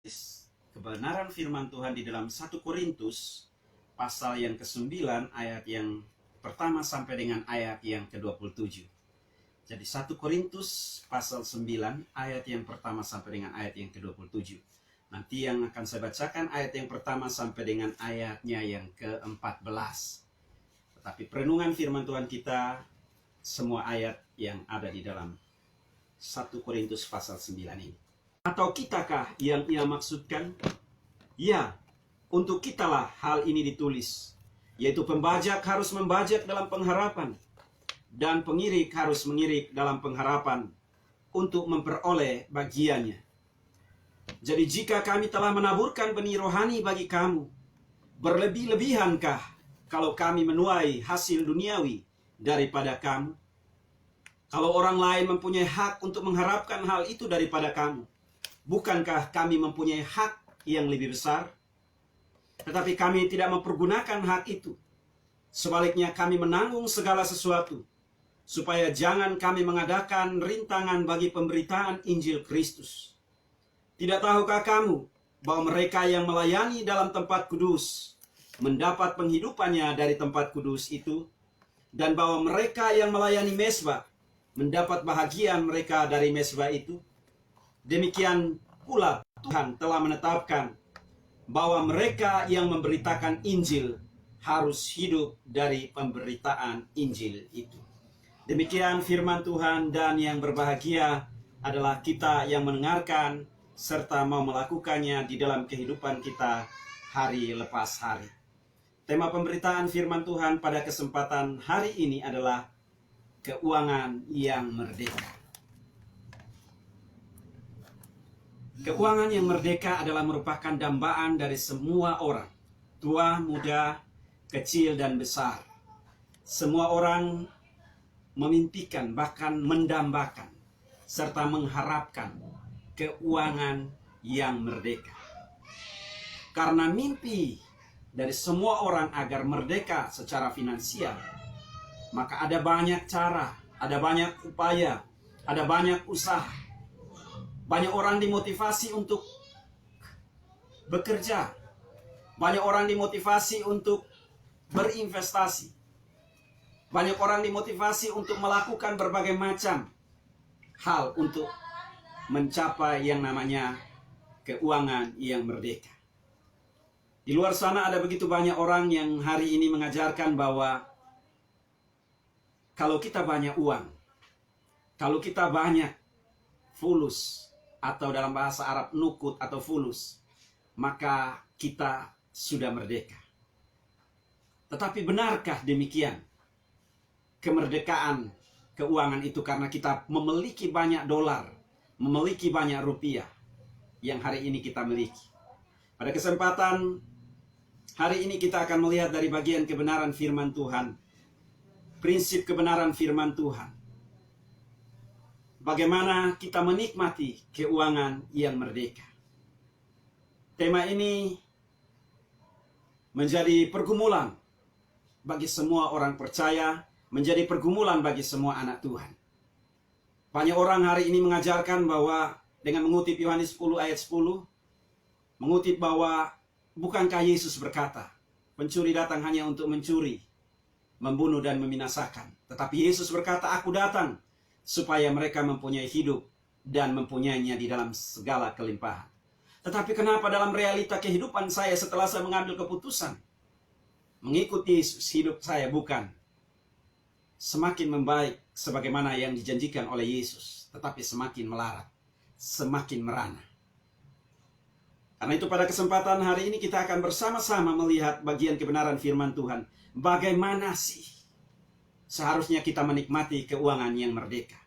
Kebenaran firman Tuhan di dalam 1 Korintus pasal yang ke-9 ayat yang pertama sampai dengan ayat yang ke-27. Jadi 1 Korintus pasal 9 ayat yang pertama sampai dengan ayat yang ke-27. Nanti yang akan saya bacakan ayat yang pertama sampai dengan ayatnya yang ke-14. Tetapi perenungan firman Tuhan kita semua ayat yang ada di dalam 1 Korintus pasal 9 ini. Atau kitakah yang ia maksudkan? Ya, untuk kitalah hal ini ditulis, yaitu pembajak harus membajak dalam pengharapan, dan pengirik harus mengirik dalam pengharapan untuk memperoleh bagiannya. Jadi jika kami telah menaburkan benih rohani bagi kamu, berlebih-lebihankah kalau kami menuai hasil duniawi daripada kamu? Kalau orang lain mempunyai hak untuk mengharapkan hal itu daripada kamu, bukankah kami mempunyai hak yang lebih besar? Tetapi kami tidak mempergunakan hak itu. Sebaliknya kami menanggung segala sesuatu, supaya jangan kami mengadakan rintangan bagi pemberitaan Injil Kristus. Tidak tahukah kamu bahwa mereka yang melayani dalam tempat kudus mendapat penghidupannya dari tempat kudus itu, dan bahwa mereka yang melayani mezbah mendapat bahagian mereka dari mezbah itu? Demikian pula Tuhan telah menetapkan bahwa mereka yang memberitakan Injil harus hidup dari pemberitaan Injil itu. Demikian firman Tuhan, dan yang berbahagia adalah kita yang mendengarkan serta mau melakukannya di dalam kehidupan kita hari lepas hari. Tema pemberitaan firman Tuhan pada kesempatan hari ini adalah keuangan yang merdeka. Keuangan yang merdeka adalah merupakan dambaan dari semua orang, tua, muda, kecil, dan besar. Semua orang memimpikan, bahkan mendambakan, serta mengharapkan keuangan yang merdeka. Karena mimpi dari semua orang agar merdeka secara finansial, maka ada banyak cara, ada banyak upaya, ada banyak usaha. Banyak orang dimotivasi untuk bekerja. Banyak orang dimotivasi untuk berinvestasi. Banyak orang dimotivasi untuk melakukan berbagai macam hal untuk mencapai yang namanya keuangan yang merdeka. Di luar sana ada begitu banyak orang yang hari ini mengajarkan bahwa kalau kita banyak uang, kalau kita banyak fulus, atau dalam bahasa Arab nukut atau fulus, maka kita sudah merdeka. Tetapi benarkah demikian? Kemerdekaan keuangan itu karena kita memiliki banyak dolar, memiliki banyak rupiah yang hari ini kita miliki. Pada kesempatan hari ini kita akan melihat dari bagian kebenaran firman Tuhan, prinsip kebenaran firman Tuhan, bagaimana kita menikmati keuangan yang merdeka. Tema ini menjadi pergumulan bagi semua orang percaya, menjadi pergumulan bagi semua anak Tuhan. Banyak orang hari ini mengajarkan bahwa dengan mengutip Yohanes 10 ayat 10, mengutip bahwa bukankah Yesus berkata, pencuri datang hanya untuk mencuri, membunuh dan membinasakan. Tetapi Yesus berkata, aku datang supaya mereka mempunyai hidup dan mempunyainya di dalam segala kelimpahan. Tetapi kenapa dalam realita kehidupan saya setelah saya mengambil keputusan mengikuti Yesus, hidup saya bukan semakin membaik sebagaimana yang dijanjikan oleh Yesus, tetapi semakin melarat, semakin merana. Karena itu pada kesempatan hari ini kita akan bersama-sama melihat bagian kebenaran firman Tuhan. Bagaimana sih seharusnya kita menikmati keuangan yang merdeka?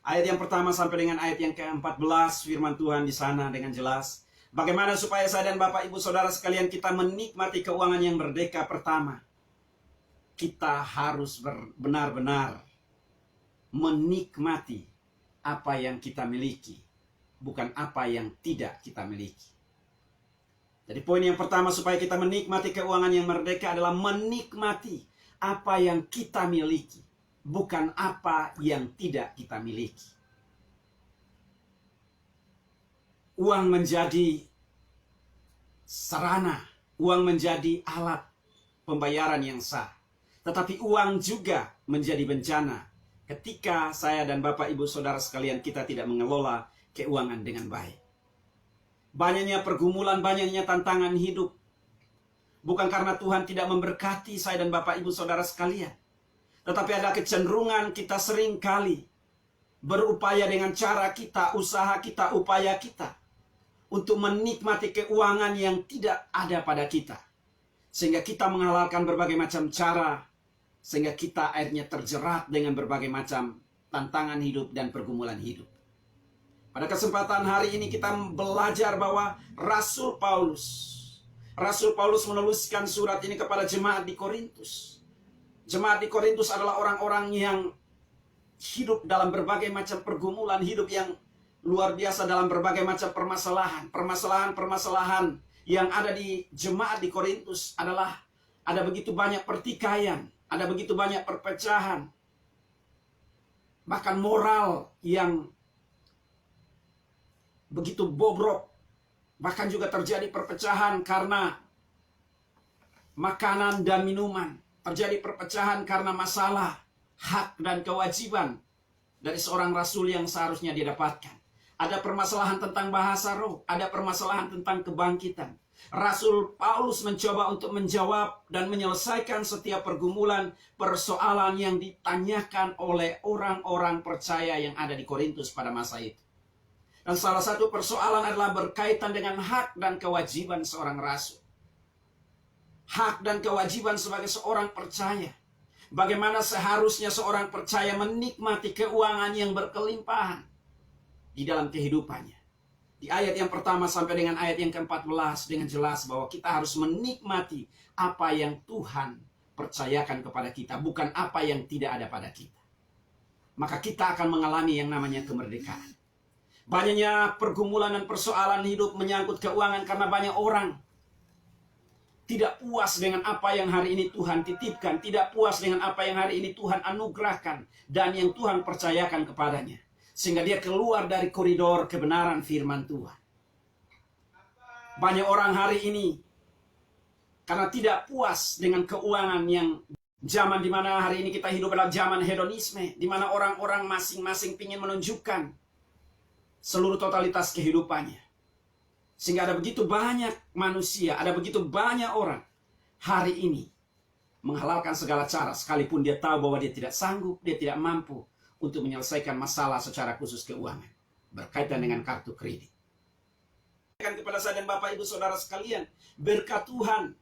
Ayat yang pertama sampai dengan ayat yang ke-14 firman Tuhan di sana dengan jelas. Bagaimana supaya saya dan Bapak Ibu Saudara sekalian kita menikmati keuangan yang merdeka? Pertama, kita harus benar-benar menikmati apa yang kita miliki, bukan apa yang tidak kita miliki. Jadi poin yang pertama supaya kita menikmati keuangan yang merdeka adalah menikmati apa yang kita miliki, bukan apa yang tidak kita miliki. Uang menjadi sarana, uang menjadi alat pembayaran yang sah. Tetapi uang juga menjadi bencana ketika saya dan Bapak Ibu Saudara sekalian kita tidak mengelola keuangan dengan baik. Banyaknya pergumulan, banyaknya tantangan hidup. Bukan karena Tuhan tidak memberkati saya dan Bapak Ibu Saudara sekalian. Tetapi ada kecenderungan kita sering kali berupaya dengan cara kita, usaha kita, upaya kita untuk menikmati keuangan yang tidak ada pada kita. Sehingga kita menghalalkan berbagai macam cara, sehingga kita akhirnya terjerat dengan berbagai macam tantangan hidup dan pergumulan hidup. Pada kesempatan hari ini kita belajar bahwa Rasul Paulus menuliskan surat ini kepada jemaat di Korintus. Jemaat di Korintus adalah orang-orang yang hidup dalam berbagai macam pergumulan, hidup yang luar biasa dalam berbagai macam permasalahan. Permasalahan yang ada di jemaat di Korintus adalah ada begitu banyak pertikaian, ada begitu banyak perpecahan, bahkan moral yang begitu bobrok. Bahkan juga terjadi perpecahan karena makanan dan minuman. Terjadi perpecahan karena masalah hak dan kewajiban dari seorang rasul yang seharusnya dia dapatkan. Ada permasalahan tentang bahasa roh, ada permasalahan tentang kebangkitan. Rasul Paulus mencoba untuk menjawab dan menyelesaikan setiap pergumulan, persoalan yang ditanyakan oleh orang-orang percaya yang ada di Korintus pada masa itu. Dan salah satu persoalan adalah berkaitan dengan hak dan kewajiban seorang rasul. Hak dan kewajiban sebagai seorang percaya. Bagaimana seharusnya seorang percaya menikmati keuangan yang berkelimpahan di dalam kehidupannya. Di ayat yang pertama sampai dengan ayat yang ke-14 dengan jelas bahwa kita harus menikmati apa yang Tuhan percayakan kepada kita, bukan apa yang tidak ada pada kita. Maka kita akan mengalami yang namanya kemerdekaan. Banyaknya pergumulan dan persoalan hidup menyangkut keuangan karena banyak orang tidak puas dengan apa yang hari ini Tuhan titipkan, tidak puas dengan apa yang hari ini Tuhan anugerahkan dan yang Tuhan percayakan kepadanya. Sehingga dia keluar dari koridor kebenaran firman Tuhan. Banyak orang hari ini karena tidak puas dengan keuangan yang zaman di mana hari ini kita hidup adalah zaman hedonisme, di mana orang-orang masing-masing ingin menunjukkan seluruh totalitas kehidupannya. Sehingga ada begitu banyak manusia, ada begitu banyak orang hari ini menghalalkan segala cara, sekalipun dia tahu bahwa dia tidak sanggup, dia tidak mampu untuk menyelesaikan masalah secara khusus keuangan berkaitan dengan kartu kredit. Kepada saya dan Bapak Ibu Saudara sekalian, berkat Tuhan.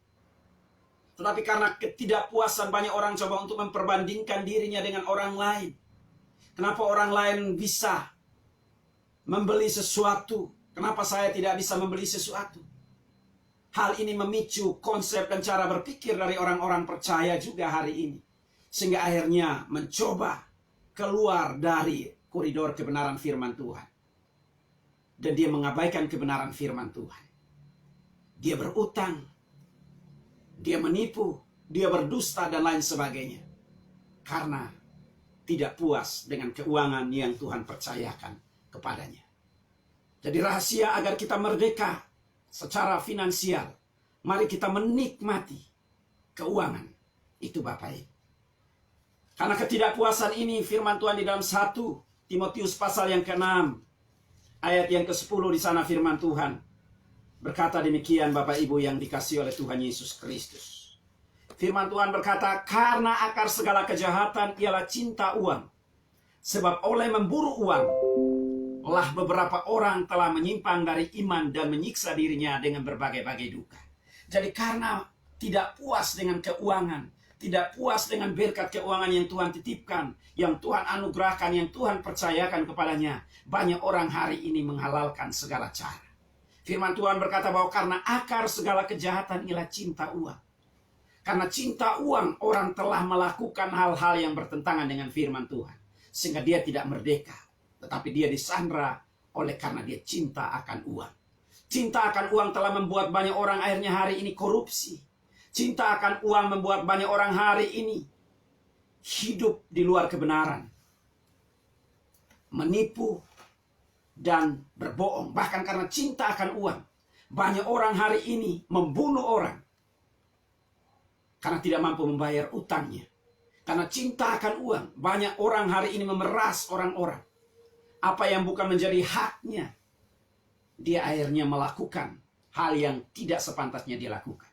Tetapi karena ketidakpuasan banyak orang coba untuk memperbandingkan dirinya dengan orang lain. Kenapa orang lain bisa membeli sesuatu? Kenapa saya tidak bisa membeli sesuatu? Hal ini memicu konsep dan cara berpikir dari orang-orang percaya juga hari ini. Sehingga akhirnya mencoba keluar dari koridor kebenaran firman Tuhan. Dan dia mengabaikan kebenaran firman Tuhan. Dia berutang, dia menipu, dia berdusta dan lain sebagainya. Karena tidak puas dengan keuangan yang Tuhan percayakan kepadanya. Jadi rahasia agar kita merdeka secara finansial, mari kita menikmati keuangan itu Bapak Ibu. Karena ketidakpuasan ini firman Tuhan di dalam 1 Timotius pasal yang ke-6 ayat yang ke-10 di sana firman Tuhan berkata demikian Bapak Ibu yang dikasihi oleh Tuhan Yesus Kristus. Firman Tuhan berkata, karena akar segala kejahatan ialah cinta uang. Sebab oleh memburu uang lah beberapa orang telah menyimpang dari iman dan menyiksa dirinya dengan berbagai-bagai duka. Jadi karena tidak puas dengan keuangan, tidak puas dengan berkat keuangan yang Tuhan titipkan, yang Tuhan anugerahkan, yang Tuhan percayakan kepadanya, banyak orang hari ini menghalalkan segala cara. Firman Tuhan berkata bahwa karena akar segala kejahatan ialah cinta uang. Karena cinta uang, orang telah melakukan hal-hal yang bertentangan dengan firman Tuhan. Sehingga dia tidak merdeka. Tetapi dia disandra oleh karena dia cinta akan uang. Cinta akan uang telah membuat banyak orang akhirnya hari ini korupsi. Cinta akan uang membuat banyak orang hari ini hidup di luar kebenaran. Menipu dan berbohong. Bahkan karena cinta akan uang. Banyak orang hari ini membunuh orang karena tidak mampu membayar utangnya. Karena cinta akan uang. Banyak orang hari ini memeras orang-orang. Apa yang bukan menjadi haknya, dia akhirnya melakukan hal yang tidak sepantasnya dia lakukan.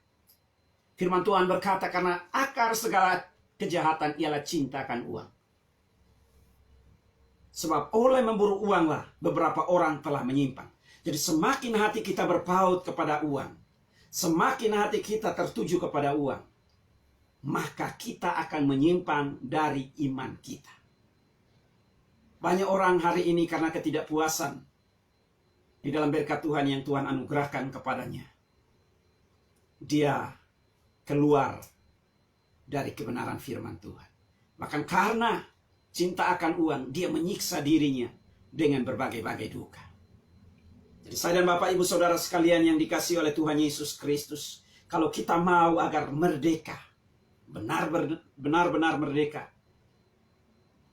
Firman Tuhan berkata, karena akar segala kejahatan ialah cinta akan uang. Sebab oleh memburu uanglah beberapa orang telah menyimpang. Jadi semakin hati kita berpaut kepada uang, semakin hati kita tertuju kepada uang, maka kita akan menyimpang dari iman kita. Banyak orang hari ini karena ketidakpuasan di dalam berkat Tuhan yang Tuhan anugerahkan kepadanya, dia keluar dari kebenaran firman Tuhan. Bahkan karena cinta akan uang, dia menyiksa dirinya dengan berbagai-bagai duka. Jadi saya dan Bapak Ibu Saudara sekalian yang dikasihi oleh Tuhan Yesus Kristus, kalau kita mau agar merdeka, benar-benar merdeka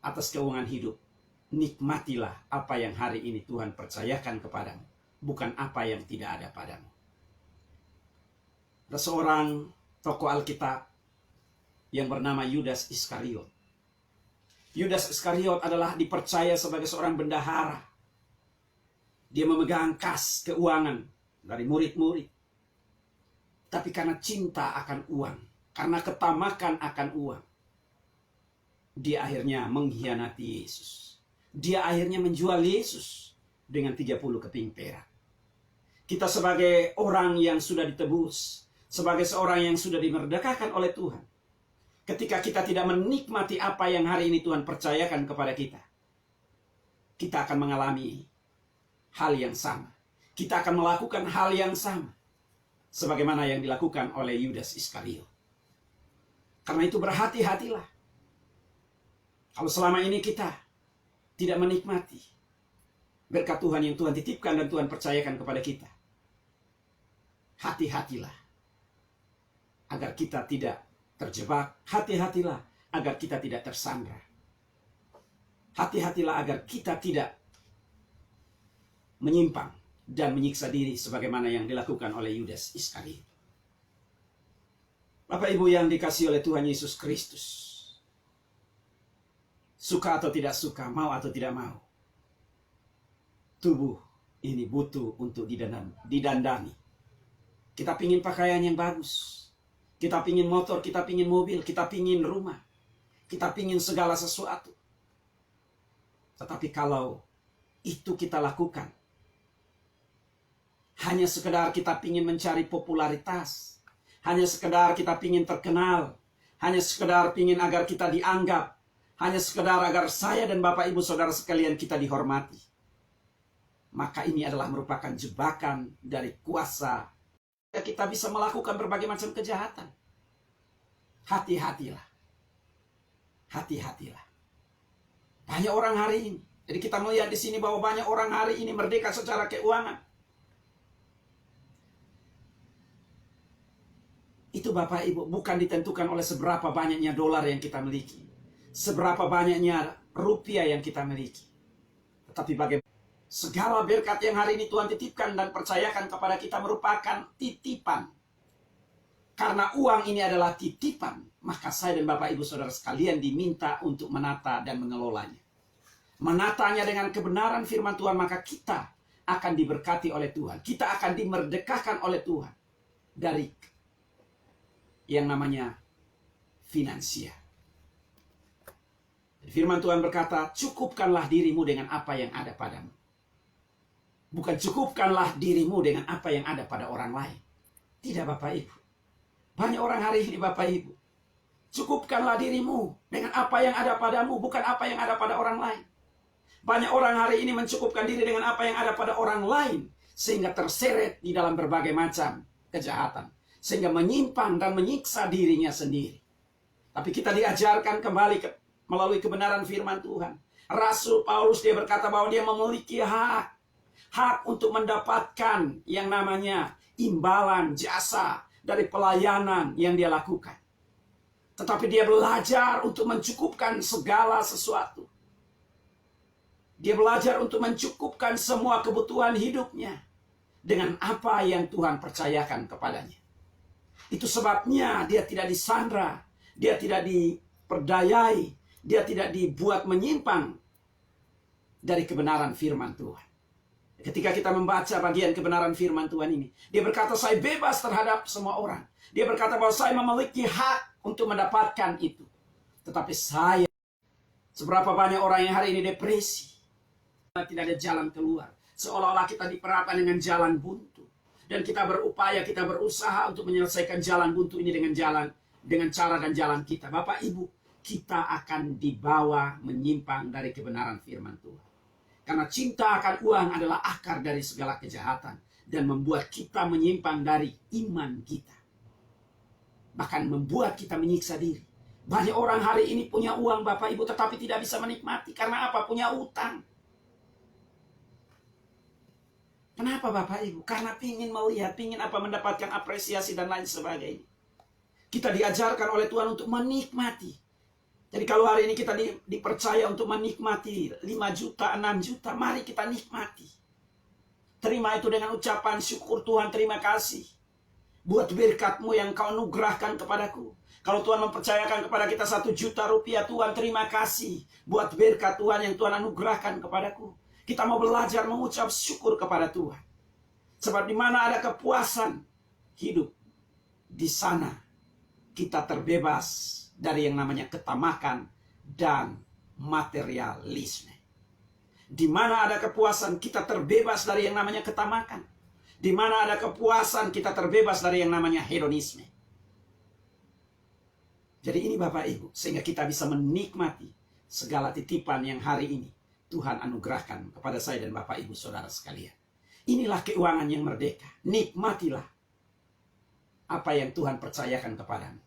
atas keuangan hidup, nikmatilah apa yang hari ini Tuhan percayakan kepadamu, bukan apa yang tidak ada padamu. Ada seorang tokoh Alkitab yang bernama Yudas Iskariot. Yudas Iskariot adalah dipercaya sebagai seorang bendahara. Dia memegang kas keuangan dari murid-murid. Tapi karena cinta akan uang, karena ketamakan akan uang, dia akhirnya mengkhianati Yesus. Dia akhirnya menjual Yesus dengan 30 keping perak. Kita sebagai orang yang sudah ditebus, sebagai seorang yang sudah dimerdekakan oleh Tuhan, ketika kita tidak menikmati apa yang hari ini Tuhan percayakan kepada kita, kita akan mengalami hal yang sama. Kita akan melakukan hal yang sama sebagaimana yang dilakukan oleh Yudas Iskariot. Karena itu berhati-hatilah. Kalau selama ini kita tidak menikmati berkat Tuhan yang Tuhan titipkan dan Tuhan percayakan kepada kita, hati-hatilah agar kita tidak terjebak. Hati-hatilah agar kita tidak tersandra. Hati-hatilah agar kita tidak menyimpang dan menyiksa diri sebagaimana yang dilakukan oleh Yudas Iskariot. Bapak Ibu yang dikasihi oleh Tuhan Yesus Kristus, suka atau tidak suka, mau atau tidak mau, tubuh ini butuh untuk didandani. Kita pingin pakaian yang bagus, kita pingin motor, kita pingin mobil, kita pingin rumah, kita pingin segala sesuatu. Tetapi kalau itu kita lakukan hanya sekedar kita pingin mencari popularitas, hanya sekedar kita pingin terkenal, hanya sekedar pingin agar kita dianggap, hanya sekedar agar saya dan Bapak Ibu Saudara sekalian kita dihormati, maka ini adalah merupakan jebakan dari kuasa. Kita bisa melakukan berbagai macam kejahatan. Hati-hatilah. Hati-hatilah. Banyak orang hari ini. Jadi kita melihat di sini bahwa banyak orang hari ini merdeka secara keuangan. Itu Bapak Ibu bukan ditentukan oleh seberapa banyaknya dolar yang kita miliki, seberapa banyaknya rupiah yang kita miliki, tetapi bagaimana segala berkat yang hari ini Tuhan titipkan dan percayakan kepada kita merupakan titipan. Karena uang ini adalah titipan, maka saya dan Bapak Ibu Saudara sekalian diminta untuk menata dan mengelolanya. Menatanya dengan kebenaran firman Tuhan, maka kita akan diberkati oleh Tuhan. Kita akan dimerdekakan oleh Tuhan dari yang namanya finansial. Firman Tuhan berkata, cukupkanlah dirimu dengan apa yang ada padamu. Bukan cukupkanlah dirimu dengan apa yang ada pada orang lain. Tidak Bapak Ibu. Banyak orang hari ini Bapak Ibu, cukupkanlah dirimu dengan apa yang ada padamu, bukan apa yang ada pada orang lain. Banyak orang hari ini mencukupkan diri dengan apa yang ada pada orang lain, sehingga terseret di dalam berbagai macam kejahatan, sehingga menyimpang dan menyiksa dirinya sendiri. Tapi kita diajarkan kembali melalui kebenaran firman Tuhan. Rasul Paulus dia berkata bahwa dia memiliki hak untuk mendapatkan yang namanya imbalan jasa dari pelayanan yang dia lakukan. Tetapi dia belajar untuk mencukupkan segala sesuatu. Dia belajar untuk mencukupkan semua kebutuhan hidupnya dengan apa yang Tuhan percayakan kepadanya. Itu sebabnya dia tidak disandra, dia tidak diperdayai, dia tidak dibuat menyimpang dari kebenaran firman Tuhan. Ketika kita membaca bagian kebenaran firman Tuhan ini, dia berkata, saya bebas terhadap semua orang. Dia berkata bahwa saya memiliki hak untuk mendapatkan itu. Tetapi saya, seberapa banyak orang yang hari ini depresi, tidak ada jalan keluar. Seolah-olah kita diperhadapkan dengan jalan buntu. Dan kita berupaya, kita berusaha untuk menyelesaikan jalan buntu ini dengan cara dan jalan kita. Bapak Ibu, kita akan dibawa menyimpang dari kebenaran firman Tuhan. Karena cinta akan uang adalah akar dari segala kejahatan. Dan membuat kita menyimpang dari iman kita. Bahkan membuat kita menyiksa diri. Banyak orang hari ini punya uang Bapak Ibu, tetapi tidak bisa menikmati. Karena apa? Punya utang. Kenapa Bapak Ibu? Karena ingin melihat, ingin apa, mendapatkan apresiasi dan lain sebagainya. Kita diajarkan oleh Tuhan untuk menikmati. Jadi kalau hari ini kita dipercaya untuk menikmati 5 juta, 6 juta, mari kita nikmati. Terima itu dengan ucapan syukur, Tuhan terima kasih. Buat berkat-Mu yang Kau anugerahkan kepadaku. Kalau Tuhan mempercayakan kepada kita 1 juta rupiah, Tuhan terima kasih. Buat berkat Tuhan yang Tuhan anugerahkan kepadaku. Kita mau belajar mengucap syukur kepada Tuhan. Sebab di mana ada kepuasan hidup, di sana kita terbebas dari yang namanya ketamakan dan materialisme. Di mana ada kepuasan, kita terbebas dari yang namanya ketamakan. Di mana ada kepuasan, kita terbebas dari yang namanya hedonisme. Jadi ini Bapak Ibu, sehingga kita bisa menikmati segala titipan yang hari ini Tuhan anugerahkan kepada saya dan Bapak Ibu Saudara sekalian. Inilah keuangan yang merdeka. Nikmatilah apa yang Tuhan percayakan kepadamu.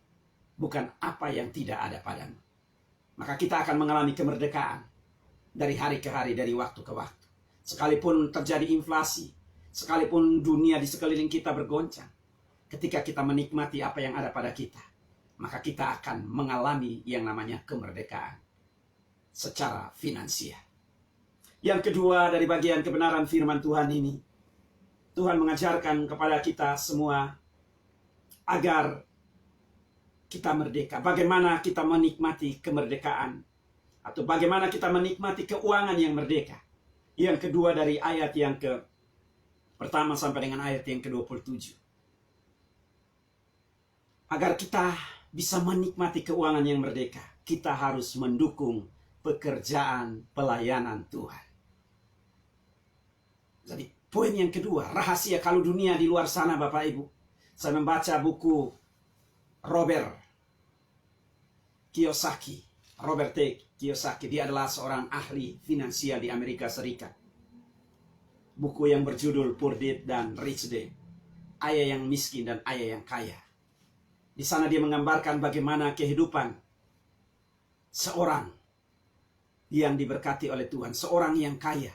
Bukan apa yang tidak ada padamu. Maka kita akan mengalami kemerdekaan dari hari ke hari, dari waktu ke waktu. Sekalipun terjadi inflasi, sekalipun dunia di sekeliling kita bergoncang, ketika kita menikmati apa yang ada pada kita, maka kita akan mengalami yang namanya kemerdekaan secara finansial. Yang kedua dari bagian kebenaran firman Tuhan ini, Tuhan mengajarkan kepada kita semua agar kita merdeka. Bagaimana kita menikmati kemerdekaan, atau bagaimana kita menikmati keuangan yang merdeka. Yang kedua dari ayat yang pertama sampai dengan ayat yang ke-27. Agar kita bisa menikmati keuangan yang merdeka, kita harus mendukung pekerjaan pelayanan Tuhan. Jadi poin yang kedua, rahasia kalau dunia di luar sana Bapak Ibu. Saya membaca buku Robert T. Kiyosaki. Dia adalah seorang ahli finansial di Amerika Serikat. Buku yang berjudul Poor Dad dan Rich Dad. Ayah yang miskin dan ayah yang kaya. Di sana dia menggambarkan bagaimana kehidupan seorang yang diberkati oleh Tuhan. Seorang yang kaya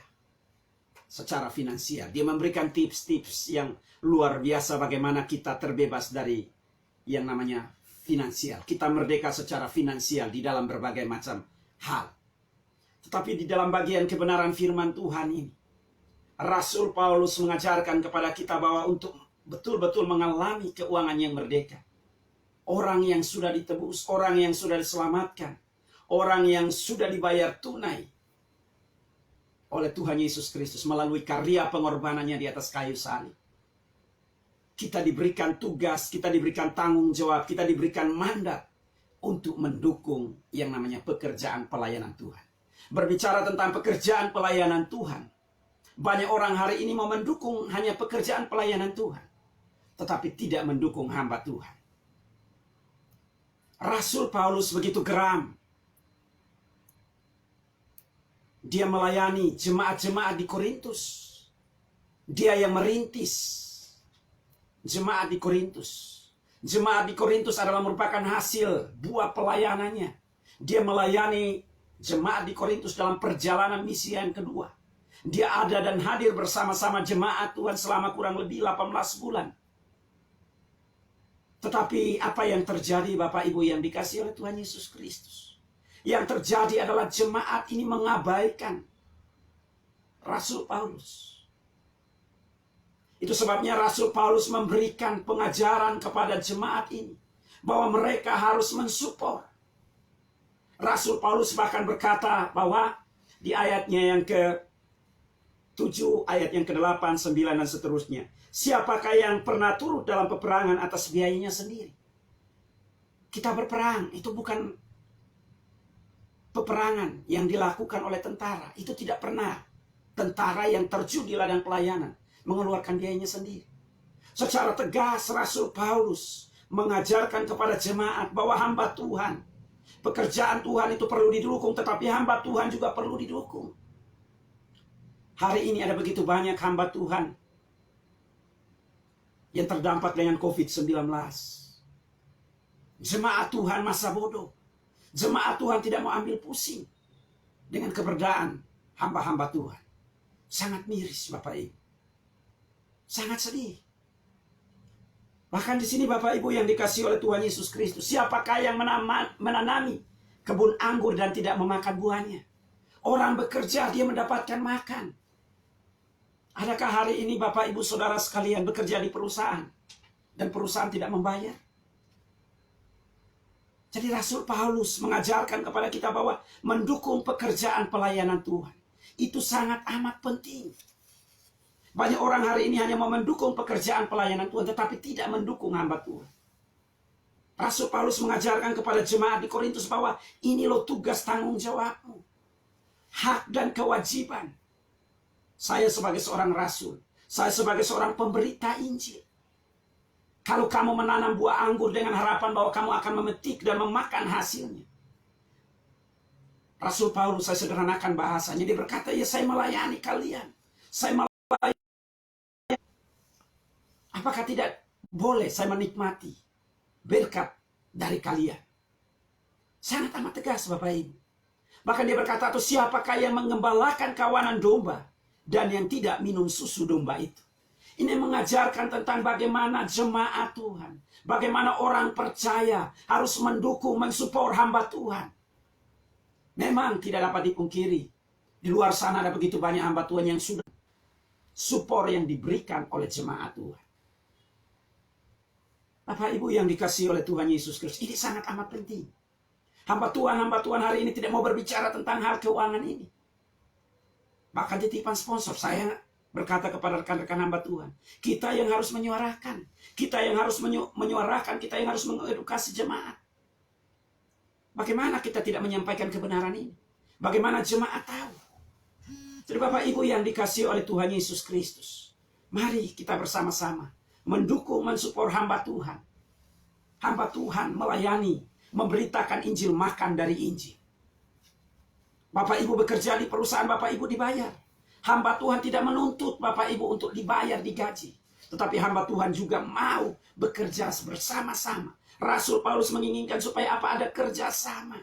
secara finansial. Dia memberikan tips-tips yang luar biasa bagaimana kita terbebas dari yang namanya finansial. Kita merdeka secara finansial di dalam berbagai macam hal. Tetapi di dalam bagian kebenaran firman Tuhan ini, Rasul Paulus mengajarkan kepada kita bahwa untuk betul-betul mengalami keuangan yang merdeka, orang yang sudah ditebus, orang yang sudah diselamatkan, orang yang sudah dibayar tunai oleh Tuhan Yesus Kristus melalui karya pengorbanannya di atas kayu salib. Kita diberikan tugas, kita diberikan tanggung jawab, kita diberikan mandat untuk mendukung yang namanya pekerjaan pelayanan Tuhan. Berbicara tentang pekerjaan pelayanan Tuhan, banyak orang hari ini mau mendukung hanya pekerjaan pelayanan Tuhan, tetapi tidak mendukung hamba Tuhan. Rasul Paulus begitu geram. Dia melayani jemaat-jemaat di Korintus. Dia yang merintis jemaat di Korintus. Jemaat di Korintus adalah merupakan hasil buah pelayanannya. Dia melayani jemaat di Korintus dalam perjalanan misi yang kedua. Dia ada dan hadir bersama-sama jemaat Tuhan selama kurang lebih 18 bulan. Tetapi apa yang terjadi Bapak Ibu yang dikasihi oleh Tuhan Yesus Kristus? Yang terjadi adalah jemaat ini mengabaikan Rasul Paulus. Itu sebabnya Rasul Paulus memberikan pengajaran kepada jemaat ini bahwa mereka harus mensupport. Rasul Paulus bahkan berkata bahwa di ayatnya yang ke-7, ayat yang ke-8, 9, dan seterusnya. Siapakah yang pernah turut dalam peperangan atas biayanya sendiri? Kita berperang, itu bukan peperangan yang dilakukan oleh tentara. Itu tidak pernah tentara yang terjun di ladang pelayanan mengeluarkan biayanya sendiri. Secara tegas Rasul Paulus mengajarkan kepada jemaat bahwa hamba Tuhan, pekerjaan Tuhan itu perlu didukung, tetapi hamba Tuhan juga perlu didukung. Hari ini ada begitu banyak hamba Tuhan yang terdampak dengan COVID-19. Jemaat Tuhan masa bodoh. Jemaat Tuhan tidak mau ambil pusing dengan keberadaan hamba-hamba Tuhan. Sangat miris, Bapak Ibu. Sangat sedih. Bahkan di sini Bapak Ibu yang dikasihi oleh Tuhan Yesus Kristus, siapakah yang menanami kebun anggur dan tidak memakan buahnya? Orang bekerja, dia mendapatkan makan. Adakah hari ini Bapak Ibu Saudara sekalian bekerja di perusahaan dan perusahaan tidak membayar? Jadi Rasul Paulus mengajarkan kepada kita bahwa mendukung pekerjaan pelayanan Tuhan itu sangat amat penting. Banyak orang hari ini hanya mau mendukung pekerjaan pelayanan Tuhan, tetapi tidak mendukung hamba Tuhan. Rasul Paulus mengajarkan kepada jemaat di Korintus bahwa ini loh tugas tanggung jawabmu. Hak dan kewajiban. Saya sebagai seorang rasul, saya sebagai seorang pemberita Injil. Kalau kamu menanam buah anggur dengan harapan bahwa kamu akan memetik dan memakan hasilnya. Rasul Paulus, saya sederhanakan bahasanya, dia berkata, ya saya melayani kalian. Saya melayani. Apakah tidak boleh saya menikmati berkat dari kalian? Sangat amat tegas Bapak Ibu. Bahkan dia berkata, atau siapakah yang mengembalakan kawanan domba dan yang tidak minum susu domba itu? Ini mengajarkan tentang bagaimana jemaat Tuhan, bagaimana orang percaya harus mendukung, mensupport hamba Tuhan. Memang tidak dapat dipungkiri, di luar sana ada begitu banyak hamba Tuhan yang sudah support yang diberikan oleh jemaat Tuhan. Bapak Ibu yang dikasihi oleh Tuhan Yesus Kristus, ini sangat amat penting. Hamba Tuhan hari ini tidak mau berbicara tentang hal keuangan ini. Bahkan titipan sponsor, saya berkata kepada rekan-rekan hamba Tuhan, kita yang harus menyuarakan, kita yang harus menyuarakan, kita yang harus mengedukasi jemaat. Bagaimana kita tidak menyampaikan kebenaran ini? Bagaimana jemaat tahu? Jadi Bapak Ibu yang dikasihi oleh Tuhan Yesus Kristus, mari kita bersama-sama mendukung, mensupport hamba Tuhan. Hamba Tuhan melayani, memberitakan Injil, makan dari Injil. Bapak Ibu bekerja di perusahaan, Bapak Ibu dibayar. Hamba Tuhan tidak menuntut Bapak Ibu untuk dibayar, digaji. Tetapi hamba Tuhan juga mau bekerja bersama-sama. Rasul Paulus menginginkan supaya apa? Ada kerjasama.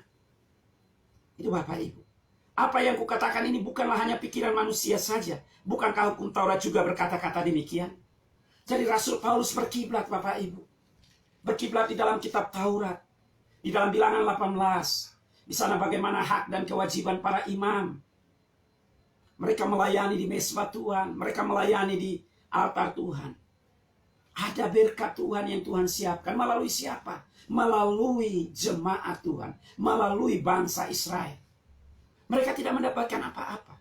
Itu Bapak Ibu. Apa yang kukatakan ini bukanlah hanya pikiran manusia saja. Bukankah hukum Taurat juga berkata-kata demikian? Jadi Rasul Paulus berkiblat Bapak Ibu. Berkiblat di dalam kitab Taurat. Di dalam Bilangan 18. Di sana bagaimana hak dan kewajiban para imam. Mereka melayani di mezbah Tuhan. Mereka melayani di altar Tuhan. Ada berkat Tuhan yang Tuhan siapkan. Melalui siapa? Melalui jemaat Tuhan. Melalui bangsa Israel. Mereka tidak mendapatkan apa-apa.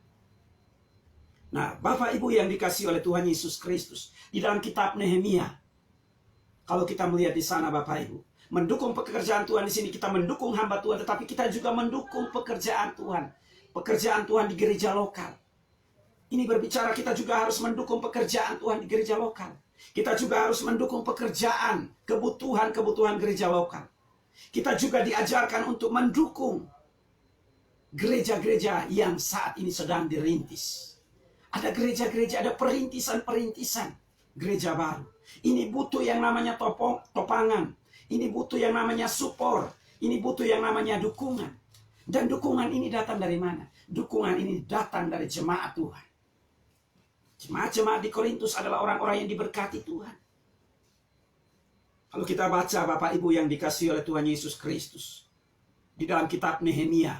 Nah, Bapak Ibu yang dikasihi oleh Tuhan Yesus Kristus, di dalam kitab Nehemia, kalau kita melihat di sana Bapak Ibu, mendukung pekerjaan Tuhan di sini, kita mendukung hamba Tuhan, tetapi kita juga mendukung pekerjaan Tuhan. Pekerjaan Tuhan di gereja lokal. Ini berbicara kita juga harus mendukung pekerjaan Tuhan di gereja lokal. Kita juga harus mendukung pekerjaan, kebutuhan gereja lokal. Kita juga diajarkan untuk mendukung gereja-gereja yang saat ini sedang dirintis. Ada gereja-gereja, ada perintisan-perintisan gereja baru. Ini butuh yang namanya topangan. Ini butuh yang namanya support. Ini butuh yang namanya dukungan. Dan dukungan ini datang dari mana? Dukungan ini datang dari jemaat Tuhan. Jemaat-jemaat di Korintus adalah orang-orang yang diberkati Tuhan. Kalau kita baca Bapak Ibu yang dikasihi oleh Tuhan Yesus Kristus, di dalam kitab Nehemia,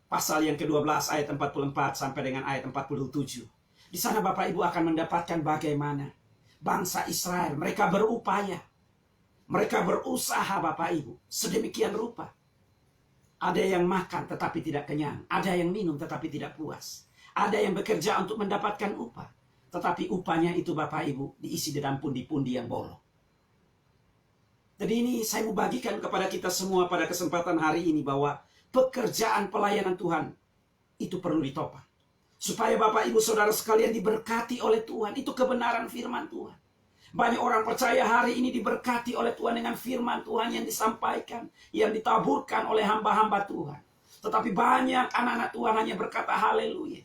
pasal yang ke-12 ayat 44 sampai dengan ayat 47. Di sana Bapak Ibu akan mendapatkan bagaimana bangsa Israel, mereka berupaya, mereka berusaha Bapak Ibu, sedemikian rupa. Ada yang makan tetapi tidak kenyang, ada yang minum tetapi tidak puas, ada yang bekerja untuk mendapatkan upah, tetapi upahnya itu Bapak Ibu diisi dalam pundi-pundi yang bolong. Jadi ini saya mau bagikan kepada kita semua pada kesempatan hari ini bahwa pekerjaan pelayanan Tuhan itu perlu ditopang. Supaya Bapak Ibu Saudara sekalian diberkati oleh Tuhan. Itu kebenaran firman Tuhan. Banyak orang percaya hari ini diberkati oleh Tuhan dengan firman Tuhan yang disampaikan, yang ditaburkan oleh hamba-hamba Tuhan. Tetapi banyak anak-anak Tuhan hanya berkata haleluya.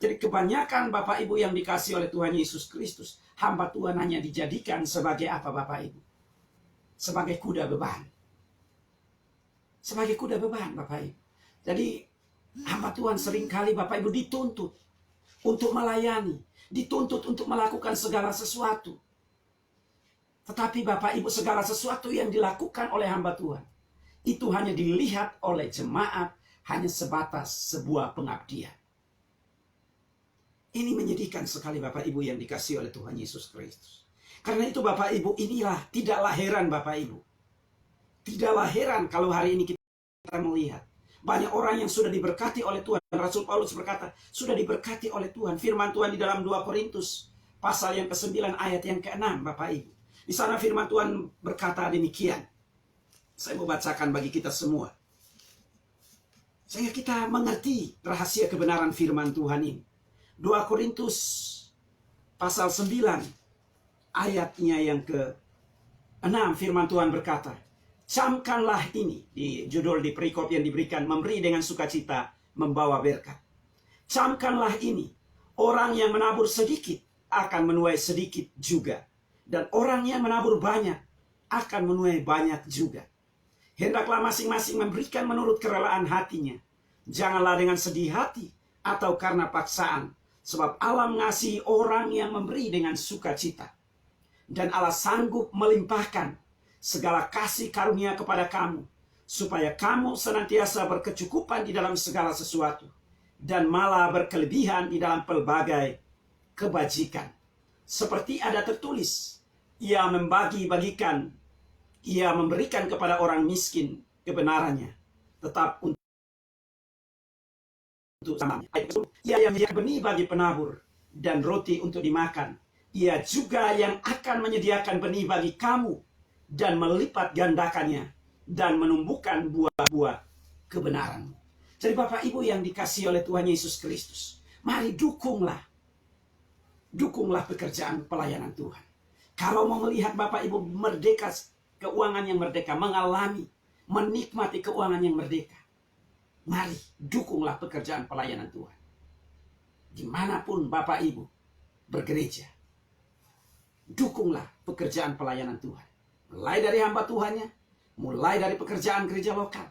Jadi kebanyakan Bapak Ibu yang dikasih oleh Tuhan Yesus Kristus, hamba Tuhan hanya dijadikan sebagai apa Bapak Ibu? Sebagai kuda beban. Sebagai kuda beban Bapak Ibu. Jadi hamba Tuhan seringkali Bapak Ibu dituntut untuk melayani, dituntut untuk melakukan segala sesuatu. Tetapi Bapak Ibu, segala sesuatu yang dilakukan oleh hamba Tuhan itu hanya dilihat oleh jemaat hanya sebatas sebuah pengabdian. Ini menyedihkan sekali Bapak Ibu yang dikasihi oleh Tuhan Yesus Kristus. Karena itu Bapak Ibu, inilah tidaklah heran Bapak Ibu. Tidaklah heran kalau hari ini kita melihat banyak orang yang sudah diberkati oleh Tuhan. Rasul Paulus berkata, sudah diberkati oleh Tuhan. Firman Tuhan di dalam 2 Korintus, pasal yang ke-9, ayat yang ke-6, Bapak Ibu. Di sana firman Tuhan berkata demikian. Saya mau bacakan bagi kita semua. Sehingga kita mengerti rahasia kebenaran firman Tuhan ini. 2 Korintus, pasal 9, ayatnya yang ke-6, firman Tuhan berkata, camkanlah ini, di judul di perikop yang diberikan, memberi dengan sukacita, membawa berkat. Camkanlah ini, orang yang menabur sedikit akan menuai sedikit juga. Dan orang yang menabur banyak akan menuai banyak juga. Hendaklah masing-masing memberikan menurut kerelaan hatinya. Janganlah dengan sedih hati atau karena paksaan. Sebab Allah mengasihi orang yang memberi dengan sukacita. Dan Allah sanggup melimpahkan segala kasih karunia kepada kamu, supaya kamu senantiasa berkecukupan di dalam segala sesuatu, dan malah berkelebihan di dalam pelbagai kebajikan. Seperti ada tertulis, ia membagi-bagikan, ia memberikan kepada orang miskin kebenarannya, tetap untuk samanya. Ia yang menyediakan benih bagi penabur dan roti untuk dimakan. Ia juga yang akan menyediakan benih bagi kamu dan melipat gandakannya dan menumbuhkan buah-buah kebenaran. Jadi Bapak Ibu yang dikasihi oleh Tuhan Yesus Kristus, mari dukunglah pekerjaan pelayanan Tuhan. Kalau mau melihat Bapak Ibu merdeka, keuangan yang merdeka, mengalami, menikmati keuangan yang merdeka, mari dukunglah pekerjaan pelayanan Tuhan. Dimanapun Bapak Ibu bergereja, dukunglah pekerjaan pelayanan Tuhan. Mulai dari hamba Tuhannya, mulai dari pekerjaan gereja lokal,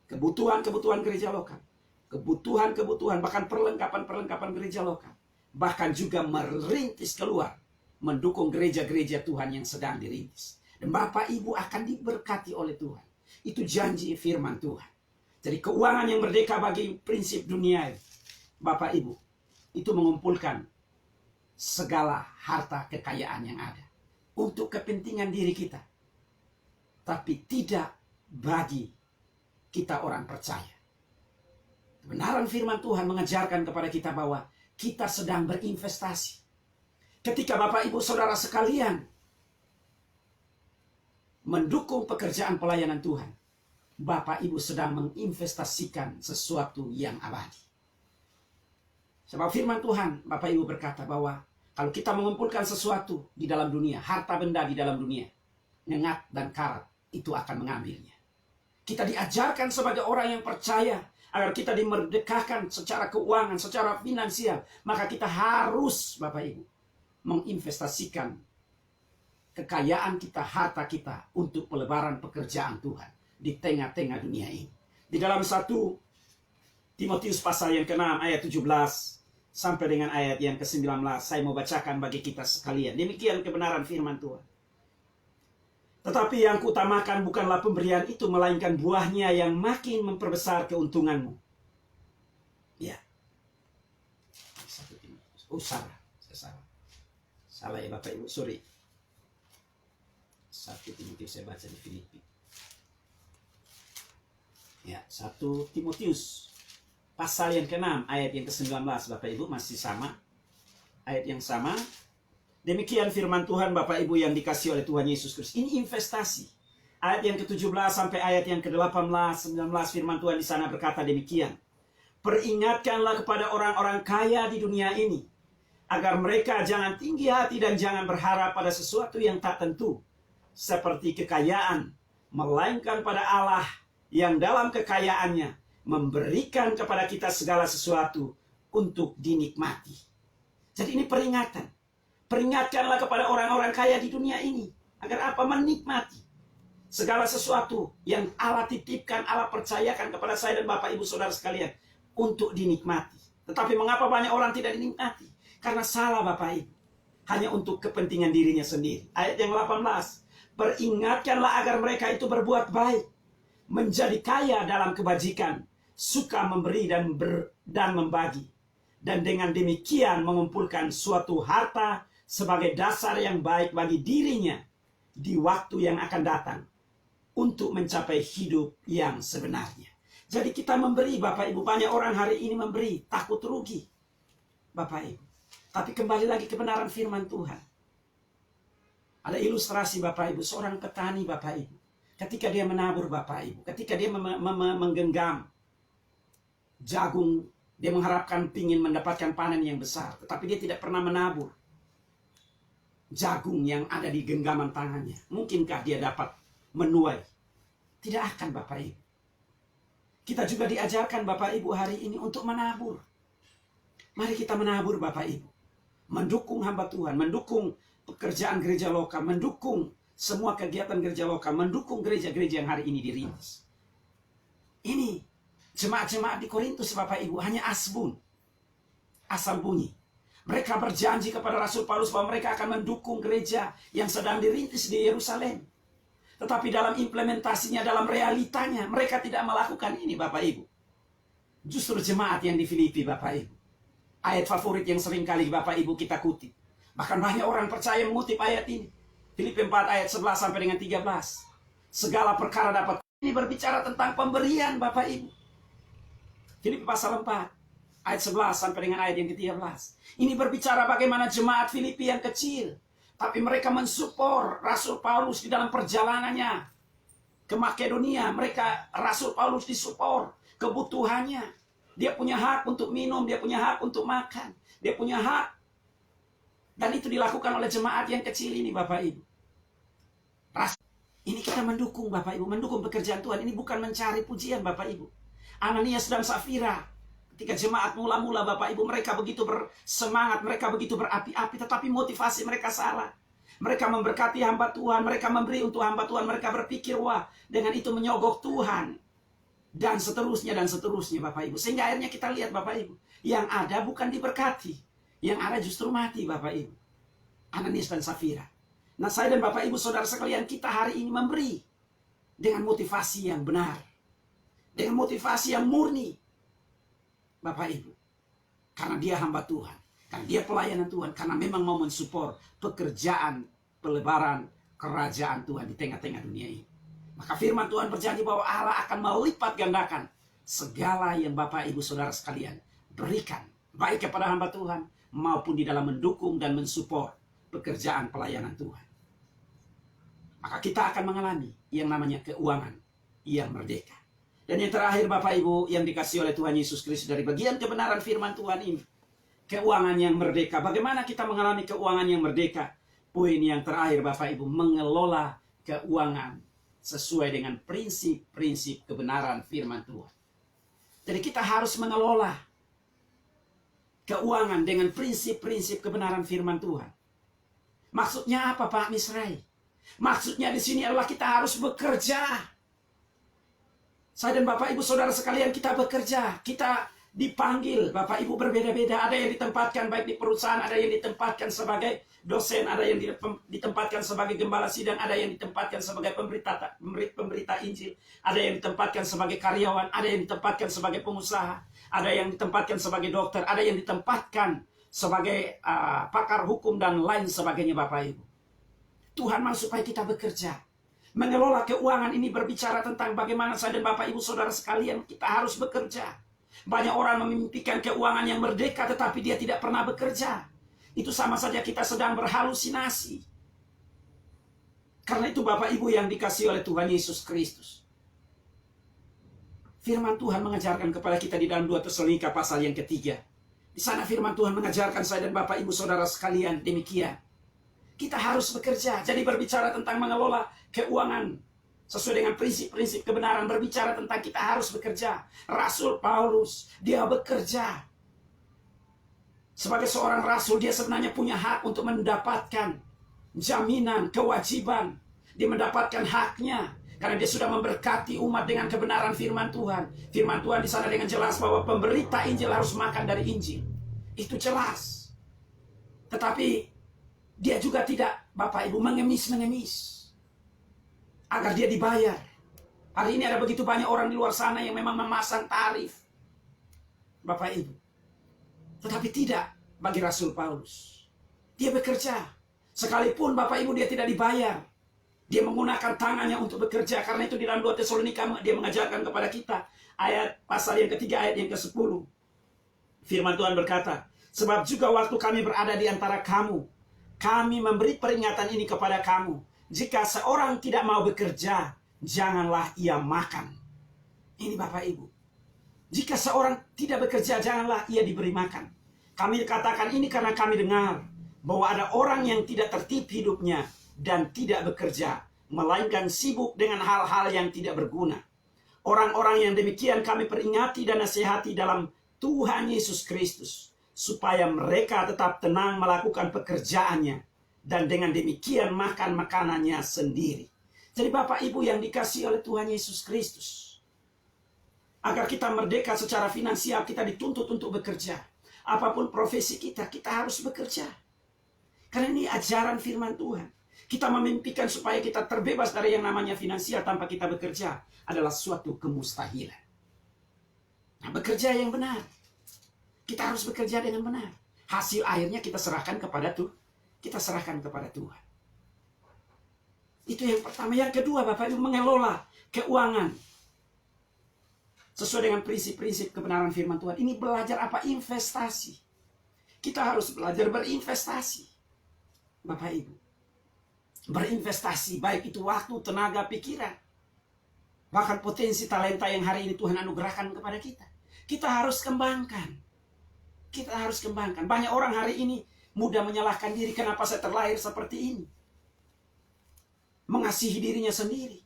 kebutuhan gereja lokal, kebutuhan, bahkan perlengkapan gereja lokal, bahkan juga merintis keluar, mendukung gereja-gereja Tuhan yang sedang dirintis. Dan Bapak Ibu akan diberkati oleh Tuhan. Itu janji firman Tuhan. Jadi keuangan yang merdeka bagi prinsip dunia, Bapak Ibu, itu mengumpulkan segala harta kekayaan yang ada untuk kepentingan diri kita, tapi tidak bagi kita orang percaya. Kebenaran firman Tuhan mengajarkan kepada kita bahwa kita sedang berinvestasi. Ketika Bapak Ibu Saudara sekalian mendukung pekerjaan pelayanan Tuhan, Bapak Ibu sedang menginvestasikan sesuatu yang abadi. Sebab firman Tuhan, Bapak Ibu berkata bahwa kalau kita mengumpulkan sesuatu di dalam dunia, harta benda di dalam dunia, ngengat dan karat itu akan mengambilnya. Kita diajarkan sebagai orang yang percaya agar kita dimerdekakan secara keuangan, secara finansial, maka kita harus, Bapak Ibu, menginvestasikan kekayaan kita, harta kita untuk pelebaran pekerjaan Tuhan di tengah-tengah dunia ini. Di dalam 1 Timotius pasal yang ke-6 ayat 17 sampai dengan ayat yang ke-19, saya mau bacakan bagi kita sekalian. Demikian kebenaran firman Tuhan. Tetapi yang kuutamakan bukanlah pemberian itu, melainkan buahnya yang makin memperbesar keuntunganmu. Ya. 1 Timotius. Oh salah, saya salah. Salah ya Bapak Ibu, sorry. 1 Timotius saya baca di Filipi. Ya, 1 Timotius pasal yang ke-6 ayat yang ke-19 Bapak Ibu, masih sama. Ayat yang sama. Demikian firman Tuhan Bapak Ibu yang dikasih oleh Tuhan Yesus Kristus. Ini investasi. Ayat yang ke-17 sampai ayat yang ke-18, 19 firman Tuhan di sana berkata demikian. Peringatkanlah kepada orang-orang kaya di dunia ini, agar mereka jangan tinggi hati dan jangan berharap pada sesuatu yang tak tentu, seperti kekayaan, melainkan pada Allah yang dalam kekayaannya memberikan kepada kita segala sesuatu untuk dinikmati. Jadi ini peringatan. Peringatkanlah kepada orang-orang kaya di dunia ini, agar apa? Menikmati segala sesuatu yang Allah titipkan, Allah percayakan kepada saya dan Bapak Ibu Saudara sekalian untuk dinikmati. Tetapi mengapa banyak orang tidak dinikmati? Karena salah Bapak Ibu. Hanya untuk kepentingan dirinya sendiri. Ayat yang 18. Peringatkanlah agar mereka itu berbuat baik, menjadi kaya dalam kebajikan, suka memberi dan membagi. Dan dengan demikian mengumpulkan suatu harta sebagai dasar yang baik bagi dirinya di waktu yang akan datang untuk mencapai hidup yang sebenarnya. Jadi kita memberi Bapak Ibu. Banyak orang hari ini memberi, takut rugi Bapak Ibu. Tapi kembali lagi kebenaran firman Tuhan. Ada ilustrasi Bapak Ibu, seorang petani Bapak Ibu. Ketika dia menabur Bapak Ibu, ketika dia menggenggam jagung, dia mengharapkan ingin mendapatkan panen yang besar. Tetapi dia tidak pernah menabur jagung yang ada di genggaman tangannya. Mungkinkah dia dapat menuai? Tidak akan Bapak Ibu. Kita juga diajarkan Bapak Ibu hari ini untuk menabur. Mari kita menabur Bapak Ibu. Mendukung hamba Tuhan, mendukung pekerjaan gereja lokal, mendukung semua kegiatan gereja lokal, mendukung gereja-gereja yang hari ini dirintis. Ini jemaat-jemaat di Korintus Bapak Ibu hanya asbun, asal bunyi. Mereka berjanji kepada Rasul Paulus bahwa mereka akan mendukung gereja yang sedang dirintis di Yerusalem. Tetapi dalam implementasinya, dalam realitanya, mereka tidak melakukan ini Bapak Ibu. Justru jemaat yang di Filipi Bapak Ibu. Ayat favorit yang sering kali Bapak Ibu kita kutip. Bahkan banyak orang percaya mengutip ayat ini. Filipi 4 ayat 11 sampai dengan 13. Segala perkara dapat. Ini berbicara tentang pemberian Bapak Ibu. Filipi pasal 4. Ayat 11 sampai dengan ayat yang ke-13. Ini berbicara bagaimana jemaat Filipi yang kecil. Tapi mereka mensupport Rasul Paulus di dalam perjalanannya ke Makedonia. Rasul Paulus disupport kebutuhannya. Dia punya hak untuk minum, dia punya hak untuk makan. Dia punya hak. Dan itu dilakukan oleh jemaat yang kecil ini Bapak Ibu. Ini kita mendukung Bapak Ibu, mendukung pekerjaan Tuhan. Ini bukan mencari pujian Bapak Ibu. Ananias dan Safira, ketika jemaat mula-mula Bapak Ibu, mereka begitu bersemangat, mereka begitu berapi-api, tetapi motivasi mereka salah. Mereka memberkati hamba Tuhan, mereka memberi untuk hamba Tuhan, mereka berpikir, wah, dengan itu menyogok Tuhan. Dan seterusnya Bapak Ibu. Sehingga akhirnya kita lihat Bapak Ibu, yang ada bukan diberkati, yang ada justru mati Bapak Ibu. Ananias dan Safira. Nah, saya dan Bapak Ibu Saudara sekalian, kita hari ini memberi dengan motivasi yang benar, dengan motivasi yang murni Bapak Ibu. Karena dia hamba Tuhan, karena dia pelayanan Tuhan, karena memang mau mensupport pekerjaan pelebaran kerajaan Tuhan di tengah-tengah dunia ini. Maka firman Tuhan berjanji bahwa Allah akan melipat gandakan segala yang Bapak Ibu Saudara sekalian berikan, baik kepada hamba Tuhan maupun di dalam mendukung dan mensupport pekerjaan pelayanan Tuhan. Maka kita akan mengalami yang namanya keuangan yang merdeka. Dan yang terakhir Bapak Ibu yang dikasih oleh Tuhan Yesus Kristus dari bagian kebenaran firman Tuhan ini, keuangan yang merdeka. Bagaimana kita mengalami keuangan yang merdeka? Poin yang terakhir Bapak Ibu, mengelola keuangan sesuai dengan prinsip-prinsip kebenaran firman Tuhan. Jadi kita harus mengelola keuangan dengan prinsip-prinsip kebenaran firman Tuhan. Maksudnya apa Pak Misrai? Maksudnya di sini adalah kita harus bekerja. Saya dan Bapak Ibu Saudara sekalian, kita bekerja. Kita dipanggil. Bapak Ibu berbeda-beda. Ada yang ditempatkan baik di perusahaan, ada yang ditempatkan sebagai dosen, ada yang ditempatkan sebagai gembala sidang, ada yang ditempatkan sebagai pemberita Injil, ada yang ditempatkan sebagai karyawan, ada yang ditempatkan sebagai pengusaha, ada yang ditempatkan sebagai dokter, ada yang ditempatkan sebagai pakar hukum dan lain sebagainya Bapak Ibu. Tuhan mau supaya kita bekerja. Mengelola keuangan ini berbicara tentang bagaimana saya dan Bapak Ibu Saudara sekalian kita harus bekerja. Banyak orang memimpikan keuangan yang merdeka tetapi dia tidak pernah bekerja. Itu sama saja kita sedang berhalusinasi. Karena itu Bapak Ibu yang dikasihi oleh Tuhan Yesus Kristus. Firman Tuhan mengajarkan kepada kita di dalam 2 Tesalonika pasal yang ketiga. Di sana firman Tuhan mengajarkan saya dan Bapak Ibu Saudara sekalian demikian. Kita harus bekerja. Jadi berbicara tentang mengelola keuangan sesuai dengan prinsip-prinsip kebenaran. Berbicara tentang kita harus bekerja. Rasul Paulus, dia bekerja. Sebagai seorang rasul, dia sebenarnya punya hak untuk mendapatkan jaminan, kewajiban. Dia mendapatkan haknya. Karena dia sudah memberkati umat dengan kebenaran firman Tuhan. Firman Tuhan di sana dengan jelas bahwa pemberita Injil harus makan dari Injil. Itu jelas. Tetapi dia juga tidak, Bapak Ibu, mengemis-mengemis agar dia dibayar. Hari ini ada begitu banyak orang di luar sana yang memang memasang tarif, Bapak Ibu. Tetapi tidak bagi Rasul Paulus. Dia bekerja. Sekalipun Bapak Ibu dia tidak dibayar, dia menggunakan tangannya untuk bekerja. Karena itu di dalam 2 Tesalonika dia mengajarkan kepada kita ayat pasal yang ketiga ayat yang ke-10. Firman Tuhan berkata, sebab juga waktu kami berada di antara kamu, kami memberi peringatan ini kepada kamu. Jika seorang tidak mau bekerja, janganlah ia makan. Ini Bapak Ibu. Jika seorang tidak bekerja, janganlah ia diberi makan. Kami katakan ini karena kami dengar bahwa ada orang yang tidak tertib hidupnya dan tidak bekerja, melainkan sibuk dengan hal-hal yang tidak berguna. Orang-orang yang demikian kami peringati dan nasihati dalam Tuhan Yesus Kristus, supaya mereka tetap tenang melakukan pekerjaannya, dan dengan demikian makan makanannya sendiri. Jadi Bapak Ibu yang dikasihi oleh Tuhan Yesus Kristus, agar kita merdeka secara finansial, kita dituntut untuk bekerja. Apapun profesi kita, kita harus bekerja. Karena ini ajaran firman Tuhan. Kita memimpikan supaya kita terbebas dari yang namanya finansial tanpa kita bekerja adalah suatu kemustahilan. Nah, bekerja yang benar. Kita harus bekerja dengan benar. Hasil akhirnya kita serahkan kepada Tuhan. Kita serahkan kepada Tuhan. Itu yang pertama. Yang kedua, Bapak Ibu, mengelola keuangan sesuai dengan prinsip-prinsip kebenaran firman Tuhan. Ini belajar apa? Investasi. Kita harus belajar berinvestasi. Bapak Ibu. Berinvestasi, baik itu waktu, tenaga, pikiran. Bahkan potensi talenta yang hari ini Tuhan anugerahkan kepada kita. Kita harus kembangkan. Kita harus kembangkan. Banyak orang hari ini mudah menyalahkan diri. Kenapa saya terlahir seperti ini? Mengasihi dirinya sendiri.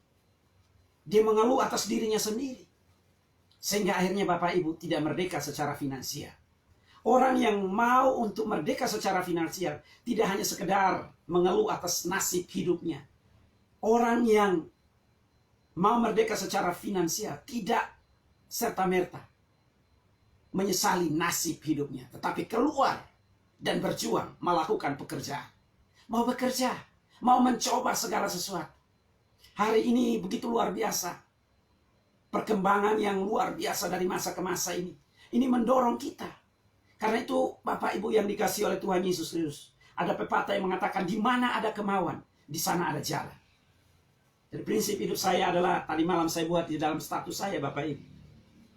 Dia mengeluh atas dirinya sendiri. Sehingga akhirnya Bapak Ibu tidak merdeka secara finansial. Orang yang mau untuk merdeka secara finansial tidak hanya sekedar mengeluh atas nasib hidupnya. Orang yang mau merdeka secara finansial tidak serta-merta menyesali nasib hidupnya, tetapi keluar dan berjuang melakukan pekerjaan. Mau bekerja, mau mencoba segala sesuatu. Hari ini begitu luar biasa. Perkembangan yang luar biasa dari masa ke masa ini. Ini mendorong kita. Karena itu Bapak Ibu yang dikasihi oleh Tuhan Yesus Kristus. Ada pepatah yang mengatakan di mana ada kemauan, di sana ada jalan. Jadi prinsip hidup saya adalah, tadi malam saya buat di dalam status saya Bapak Ibu.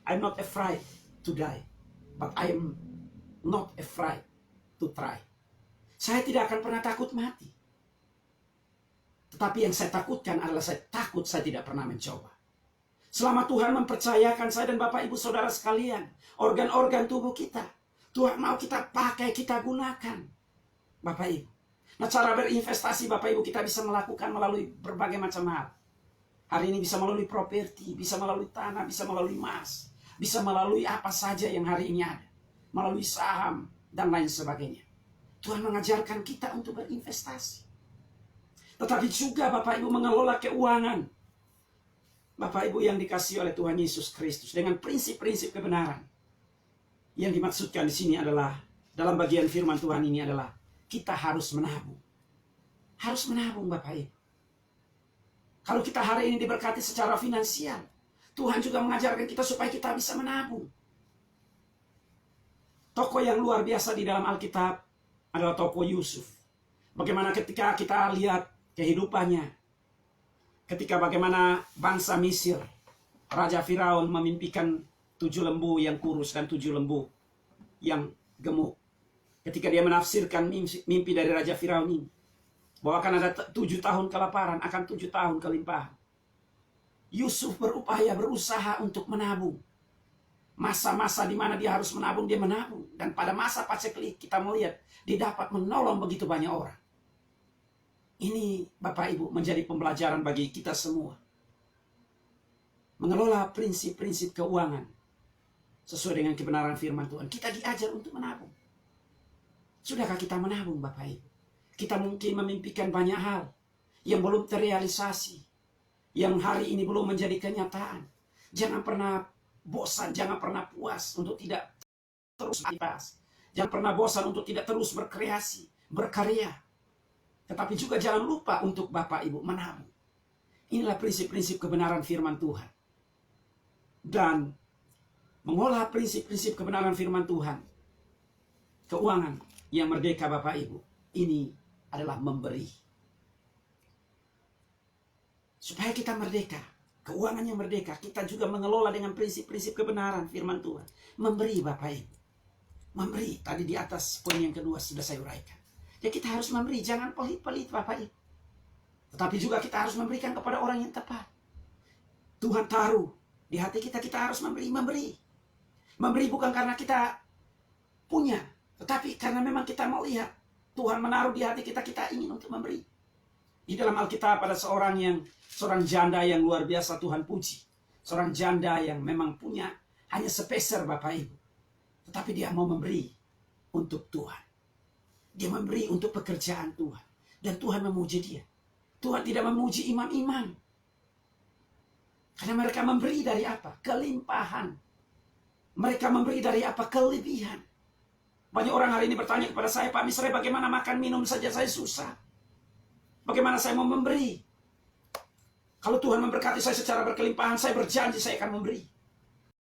I'm not afraid to die, but I am not afraid to try. Saya tidak akan pernah takut mati. Tetapi yang saya takutkan adalah saya takut saya tidak pernah mencoba. Selama Tuhan mempercayakan saya dan Bapak Ibu Saudara sekalian, organ-organ tubuh kita, Tuhan mau kita pakai, kita gunakan. Bapak Ibu. Nah, cara berinvestasi Bapak Ibu kita bisa melakukan melalui berbagai macam hal. Hari ini bisa melalui properti, bisa melalui tanah, bisa melalui emas, bisa melalui apa saja yang hari ini ada. Melalui saham dan lain sebagainya. Tuhan mengajarkan kita untuk berinvestasi. Tetapi juga Bapak Ibu mengelola keuangan. Bapak Ibu yang dikasihi oleh Tuhan Yesus Kristus dengan prinsip-prinsip kebenaran. Yang dimaksudkan di sini adalah dalam bagian firman Tuhan ini adalah kita harus menabung. Harus menabung Bapak Ibu. Kalau kita hari ini diberkati secara finansial, Tuhan juga mengajarkan kita supaya kita bisa menabung. Tokoh yang luar biasa di dalam Alkitab adalah tokoh Yusuf. Bagaimana ketika kita lihat kehidupannya, ketika bagaimana bangsa Mesir, Raja Firaun memimpikan 7 lembu yang kurus dan 7 lembu yang gemuk. Ketika dia menafsirkan mimpi dari Raja Firaun ini, bahwa akan ada 7 tahun kelaparan, akan 7 tahun kelimpahan. Yusuf berusaha untuk menabung. Masa-masa di mana dia harus menabung, dia menabung. Dan pada masa paceklik kita melihat dia dapat menolong begitu banyak orang. Ini Bapak Ibu menjadi pembelajaran bagi kita semua. Mengelola prinsip-prinsip keuangan sesuai dengan kebenaran firman Tuhan. Kita diajar untuk menabung. Sudahkah kita menabung Bapak Ibu? Kita mungkin memimpikan banyak hal yang belum terrealisasi, yang hari ini belum menjadi kenyataan. Jangan pernah bosan, jangan pernah puas untuk tidak terus aktivitas. Jangan pernah bosan untuk tidak terus berkreasi, berkarya. Tetapi juga jangan lupa untuk Bapak Ibu menabung. Inilah prinsip-prinsip kebenaran firman Tuhan. Dan mengolah prinsip-prinsip kebenaran firman Tuhan, keuangan yang merdeka Bapak Ibu, ini adalah memberi. Supaya kita merdeka, keuangan yang merdeka, kita juga mengelola dengan prinsip-prinsip kebenaran firman Tuhan. Memberi Bapak Ibu. Memberi, tadi di atas poin yang kedua sudah saya uraikan. Ya kita harus memberi, jangan pelit-pelit Bapak Ibu. Tetapi juga kita harus memberikan kepada orang yang tepat. Tuhan taruh di hati kita, kita harus memberi. Memberi bukan karena kita punya, tetapi karena memang kita mau lihat. Tuhan menaruh di hati kita, kita ingin untuk memberi. Di dalam Alkitab ada seorang janda yang luar biasa Tuhan puji. Seorang janda yang memang punya hanya sepeser Bapak Ibu. Tetapi dia mau memberi untuk Tuhan. Dia memberi untuk pekerjaan Tuhan. Dan Tuhan memuji dia. Tuhan tidak memuji imam-imam. Karena mereka memberi dari apa? Kelimpahan. Mereka memberi dari apa? Kelebihan. Banyak orang hari ini bertanya kepada saya, Pak Misre, bagaimana makan minum saja saya susah. Bagaimana saya mau memberi? Kalau Tuhan memberkati saya secara berkelimpahan, saya berjanji saya akan memberi.